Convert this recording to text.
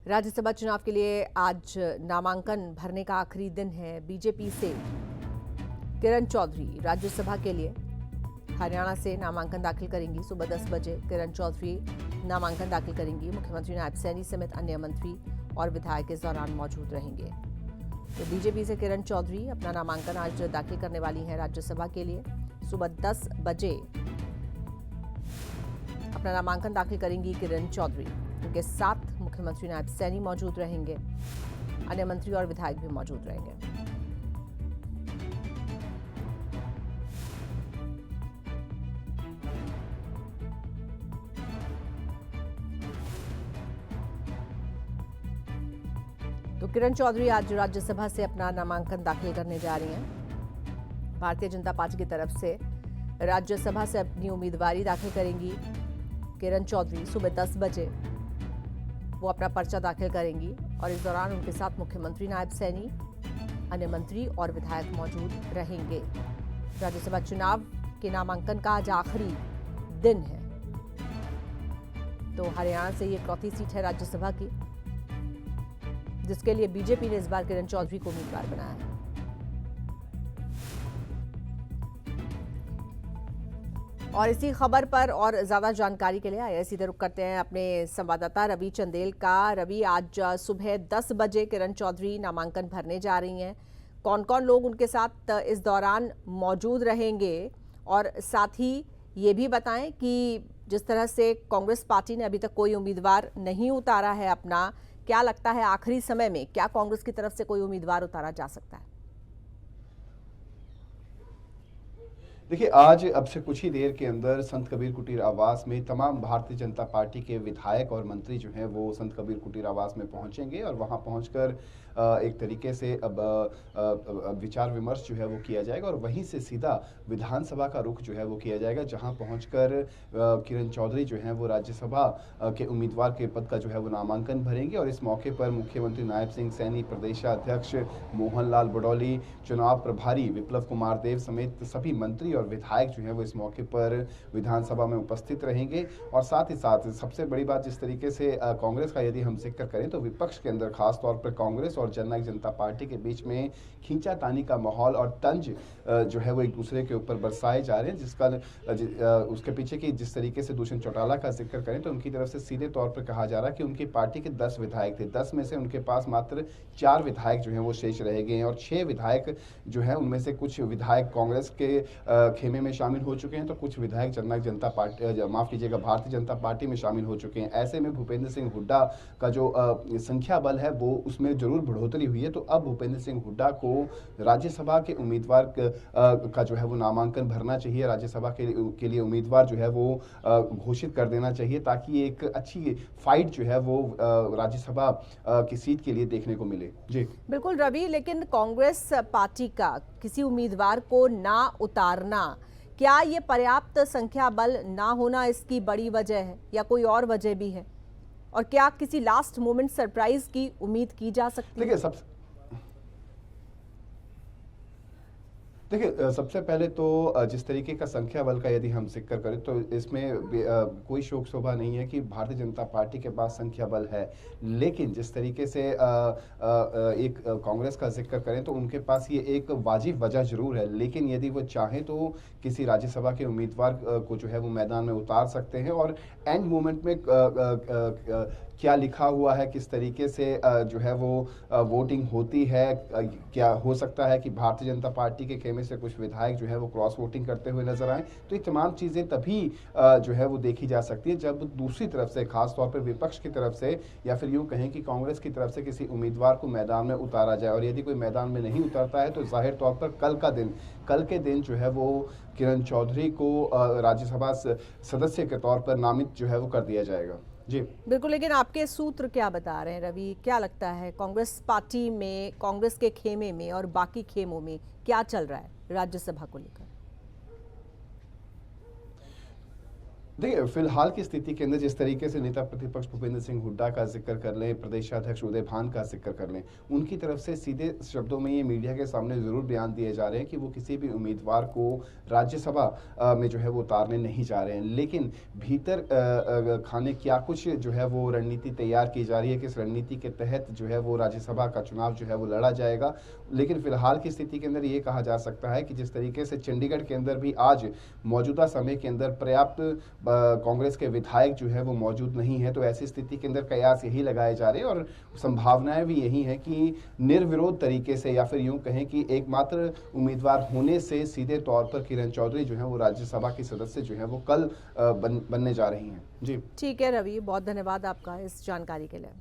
राज्यसभा चुनाव के लिए आज नामांकन भरने का आखिरी दिन है। बीजेपी से किरण चौधरी राज्यसभा के लिए हरियाणा से नामांकन दाखिल करेंगी। सुबह 10 बजे किरण चौधरी नामांकन दाखिल करेंगी। मुख्यमंत्री नायब सैनी समेत अन्य मंत्री और विधायक इस दौरान मौजूद रहेंगे। तो बीजेपी से किरण चौधरी अपना नामांकन आज दाखिल करने वाली हैं राज्यसभा के लिए। सुबह 10 बजे अपना नामांकन दाखिल करेंगी किरण चौधरी। उनके साथ मुख्यमंत्री नायब सैनी मौजूद रहेंगे, अन्य मंत्री और विधायक भी मौजूद रहेंगे। तो किरण चौधरी आज राज्यसभा से अपना नामांकन दाखिल करने जा रही हैं। भारतीय जनता पार्टी की तरफ से राज्यसभा से अपनी उम्मीदवारी दाखिल करेंगी किरण चौधरी। सुबह 10 बजे वो अपना पर्चा दाखिल करेंगी और इस दौरान उनके साथ मुख्यमंत्री नायब सैनी, अन्य मंत्री और विधायक मौजूद रहेंगे। राज्यसभा चुनाव के नामांकन का आज आखिरी दिन है। तो हरियाणा से ये चौथी सीट है राज्यसभा की, जिसके लिए बीजेपी ने इस बार किरण चौधरी को उम्मीदवार बनाया है। और इसी खबर पर और ज्यादा जानकारी के लिए आइए सीधे रुख करते हैं अपने संवाददाता रवि चंदेल का। रवि, आज सुबह 10 बजे किरण चौधरी नामांकन भरने जा रही हैं। कौन कौन लोग उनके साथ इस दौरान मौजूद रहेंगे, और साथ ही ये भी बताएं कि जिस तरह से कांग्रेस पार्टी ने अभी तक कोई उम्मीदवार नहीं उतारा है अपना, क्या लगता है आखिरी समय में क्या कांग्रेस की तरफ से कोई उम्मीदवार उतारा जा सकता है? देखिए, आज अब से कुछ ही देर के अंदर संत कबीर कुटीर आवास में तमाम भारतीय जनता पार्टी के विधायक और मंत्री जो हैं वो संत कबीर कुटीर आवास में पहुंचेंगे और वहां पहुंचकर एक तरीके से अब विचार विमर्श जो है वो किया जाएगा और वहीं से सीधा विधानसभा का रुख जो है वो किया जाएगा, जहां पहुंचकर किरण चौधरी जो है वो राज्यसभा के उम्मीदवार के पद का जो है वो नामांकन भरेंगे। और इस मौके पर मुख्यमंत्री नायब सिंह सैनी, प्रदेशाध्यक्ष मोहन लाल बडौली, चुनाव प्रभारी विप्लव कुमार देव समेत सभी मंत्री और विधायक जो है वो इस मौके पर विधानसभा में उपस्थित रहेंगे। और साथ ही साथ सबसे बड़ी बात, जिस तरीके से कांग्रेस का यदि हम जिक्र करें तो विपक्ष के अंदर खास तौर पर कांग्रेस और जननायक जनता पार्टी के बीच में खींचातानी का माहौल और तंज जो है वो एक दूसरे के ऊपर बरसाए जा रहे हैं, जिसका उसके पीछे की जिस तरीके से दुष्यंत चौटाला का जिक्र करें तो उनकी तरफ से सीधे तौर पर कहा जा रहा है कि उनकी पार्टी के 10 विधायक थे, 10 में से उनके पास मात्र 4 विधायक जो है वो शेष रह गए हैं और 6 विधायक जो है उनमें से कुछ विधायक कांग्रेस के खेमे में शामिल हो चुके हैं तो कुछ विधायक जननायक जनता पार्टी, माफ कीजिएगा, भारतीय जनता पार्टी में शामिल हो चुके हैं। ऐसे में भूपेंद्र सिंह हुड्डा का जो संख्या बल है वो उसमें जरूर बढ़ोतरी हुई है। तो अब भूपेंद्र सिंह हुड्डा को राज्यसभा के उम्मीदवार का जो है वो नामांकन भरना चाहिए, राज्यसभा के लिए उम्मीदवार जो है वो घोषित कर देना चाहिए, ताकि एक अच्छी फाइट जो है वो राज्यसभा की सीट के लिए देखने को मिले। जी बिल्कुल रवि, लेकिन कांग्रेस पार्टी का किसी उम्मीदवार को ना उतारना, क्या ये पर्याप्त संख्या बल ना होना इसकी बड़ी वजह है या कोई और वजह भी है? और क्या किसी लास्ट मोमेंट सरप्राइज की उम्मीद की जा सकती है? देखिए, सबसे पहले तो जिस तरीके का संख्या बल का यदि हम जिक्र करें तो इसमें कोई शोक शोभा नहीं है कि भारतीय जनता पार्टी के पास संख्या बल है, लेकिन जिस तरीके से एक कांग्रेस का जिक्र करें तो उनके पास ये एक वाजिब वजह जरूर है, लेकिन यदि वो चाहें तो किसी राज्यसभा के उम्मीदवार को जो है वो मैदान में उतार सकते हैं। और एंड मोमेंट में क्या लिखा हुआ है, किस तरीके से जो है वो वोटिंग होती है, क्या हो सकता है कि भारतीय जनता पार्टी के खेमे से कुछ विधायक जो है वो क्रॉस वोटिंग करते हुए नजर आए, तो ये तमाम चीजें तभी जो है वो देखी जा सकती है जब दूसरी तरफ से, खास तौर पर विपक्ष की तरफ से या फिर यूं कहें कि कांग्रेस की तरफ से किसी उम्मीदवार को मैदान में उतारा जाए। और यदि कोई मैदान में नहीं उतरता है तो जाहिर तौर पर कल के दिन जो है वो किरण चौधरी को राज्यसभा सदस्य के तौर पर नामित जो है वो कर दिया जाएगा। जी बिल्कुल, लेकिन आपके सूत्र क्या बता रहे हैं रवि? क्या लगता है कांग्रेस पार्टी में, कांग्रेस के खेमे में और बाकी खेमों में क्या चल रहा है राज्यसभा को लेकर? देखिए, फिलहाल की स्थिति के अंदर जिस तरीके से नेता प्रतिपक्ष भूपेंद्र सिंह हुड्डा का जिक्र कर लें, प्रदेशाध्यक्ष उदय भान का जिक्र कर लें, उनकी तरफ से सीधे शब्दों में ये मीडिया के सामने ज़रूर बयान दिए जा रहे हैं कि वो किसी भी उम्मीदवार को राज्यसभा में जो है वो उतारने नहीं जा रहे हैं। लेकिन भीतर खाने क्या कुछ जो है वो रणनीति तैयार की जा रही है, किस रणनीति के तहत जो है वो राज्यसभा का चुनाव जो है वो लड़ा जाएगा। लेकिन फिलहाल की स्थिति के अंदर ये कहा जा सकता है कि जिस तरीके से चंडीगढ़ के अंदर भी आज मौजूदा समय के अंदर पर्याप्त कांग्रेस के विधायक जो है वो मौजूद नहीं है, तो ऐसी स्थिति के अंदर कयास यही लगाए जा रहे हैं और संभावनाएं भी यही है कि निर्विरोध तरीके से या फिर यूं कहें कि एकमात्र उम्मीदवार होने से सीधे तौर पर किरण चौधरी जो है वो राज्यसभा की सदस्य जो है वो कल बनने जा रही हैं। जी ठीक है रवि, बहुत धन्यवाद आपका इस जानकारी के लिए।